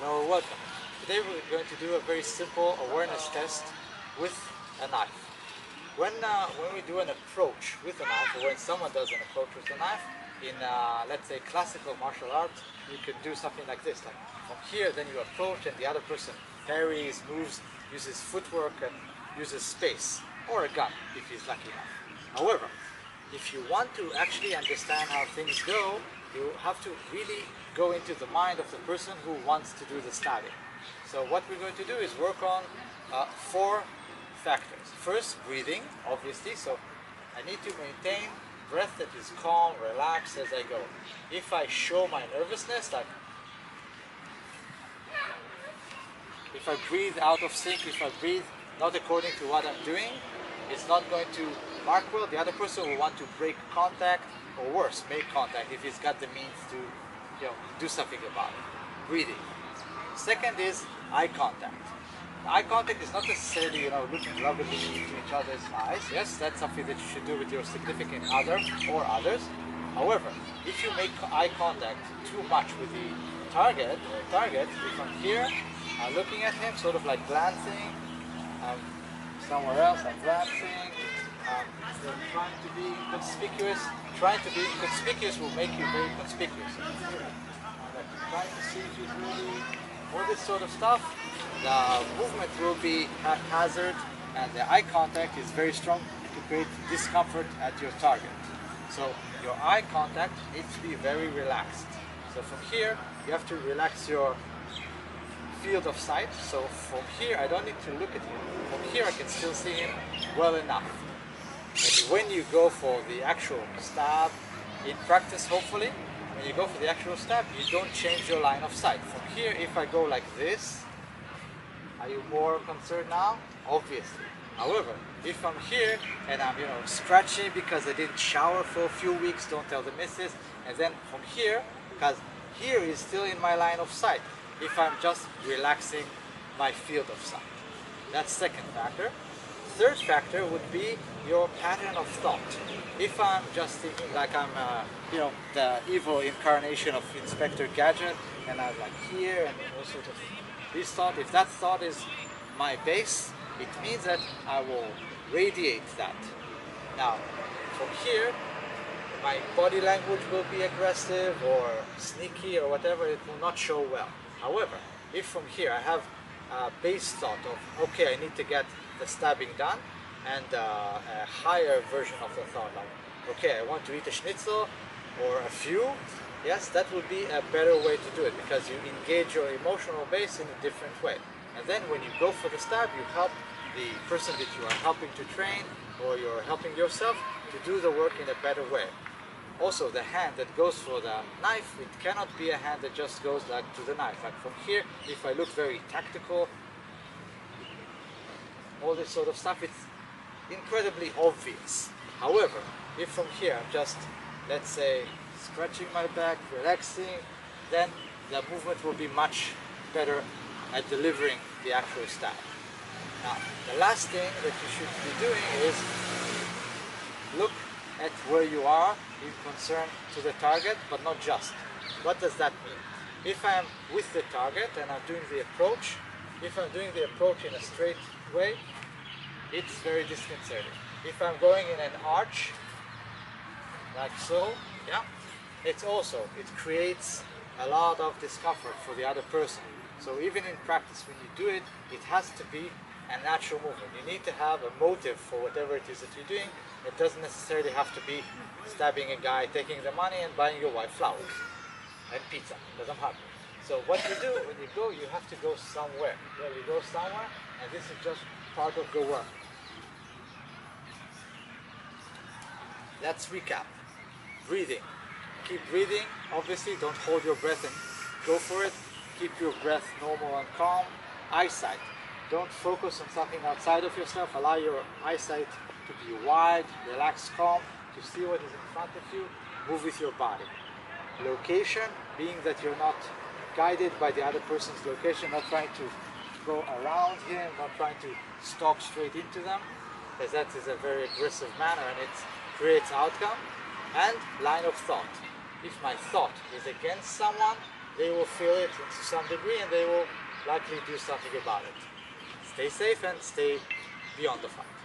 Hello, welcome. Today we're going to do a very simple awareness test with a knife. When we do an approach with a knife, or when someone does an approach with a knife, in let's say classical martial arts, you can do something like this. Like from here, then you approach and the other person parries, moves, uses footwork and uses space, or a gun if he's lucky enough. However, if you want to actually understand how things go, you have to really go into the mind of the person who wants to do the stabbing. So what we're going to do is work on 4 factors. First, breathing, obviously. So I need to maintain breath that is calm, relaxed as I go. If I show my nervousness, like if I breathe out of sync, if I breathe not according to what I'm doing, it's not going to mark well. The other person will want to break contact, or worse, make contact if he's got the means to, do something about it. Breathing. Second is eye contact. Eye contact is not necessarily, looking lovingly into each other's eyes. Yes, that's something that you should do with your significant other or others. However, if you make eye contact too much with the target, if I'm here, I'm looking at him, sort of like glancing, somewhere else, I'm glancing, trying to be conspicuous. Trying to be conspicuous will make you very conspicuous. Trying to see if he's really, all this sort of stuff, the movement will be haphazard and the eye contact is very strong to create discomfort at your target. So your eye contact needs to be very relaxed. So from here, you have to relax your field of sight. So from here, I don't need to look at him. From here, I can still see him well enough. And when you go for the actual stab, in practice hopefully, when you go for the actual stab, you don't change your line of sight. From here, if I go like this, are you more concerned now? Obviously. However, if I'm here and I'm, scratching because I didn't shower for a few weeks, don't tell the missus, and then from here, because here is still in my line of sight, if I'm just relaxing my field of sight. That's second factor. Third factor would be your pattern of thought. If I'm just thinking like I'm, the evil incarnation of Inspector Gadget, and I'm like here and all sorts of this thought, if that thought is my base, it means that I will radiate that. Now, from here, my body language will be aggressive or sneaky or whatever, it will not show well. However, if from here I have a base thought of, okay, I need to get the stabbing done, and a higher version of the thought, like, okay, I want to eat a schnitzel or a few, yes, that would be a better way to do it, because you engage your emotional base in a different way. And then when you go for the stab, you help the person that you are helping to train, or you're helping yourself to do the work in a better way. Also, the hand that goes for the knife, it cannot be a hand that just goes like to the knife. Like from here, if I look very tactical, all this sort of stuff, it's incredibly obvious. However, if from here I'm just, let's say, scratching my back, relaxing, then the movement will be much better at delivering the actual stab. Now, the last thing that you should be doing is look at where you are in concern to the target, but not just. What does that mean? If I'm with the target and I'm doing the approach, if I'm doing the approach in a straight way, it's very disconcerting. If I'm going in an arch, like so, yeah, it creates a lot of discomfort for the other person. So even in practice, when you do it, it has to be a natural movement. You need to have a motive for whatever it is that you're doing. It doesn't necessarily have to be stabbing a guy, taking the money and buying your wife flowers and pizza. It doesn't happen. So what you do when you go, you have to go somewhere. Yeah, you go somewhere, and this is just part of the work. Let's recap. Breathing. Keep breathing. Obviously, don't hold your breath and go for it. Keep your breath normal and calm. Eyesight. Don't focus on something outside of yourself. Allow your eyesight to be wide, relaxed, calm, to see what is in front of you. Move with your body. Location, being that you're not guided by the other person's location, not trying to go around him, not trying to stalk straight into them, because that is a very aggressive manner and it creates outcome. And line of thought. If my thought is against someone, they will feel it to some degree and they will likely do something about it. Stay safe and stay beyond the fight.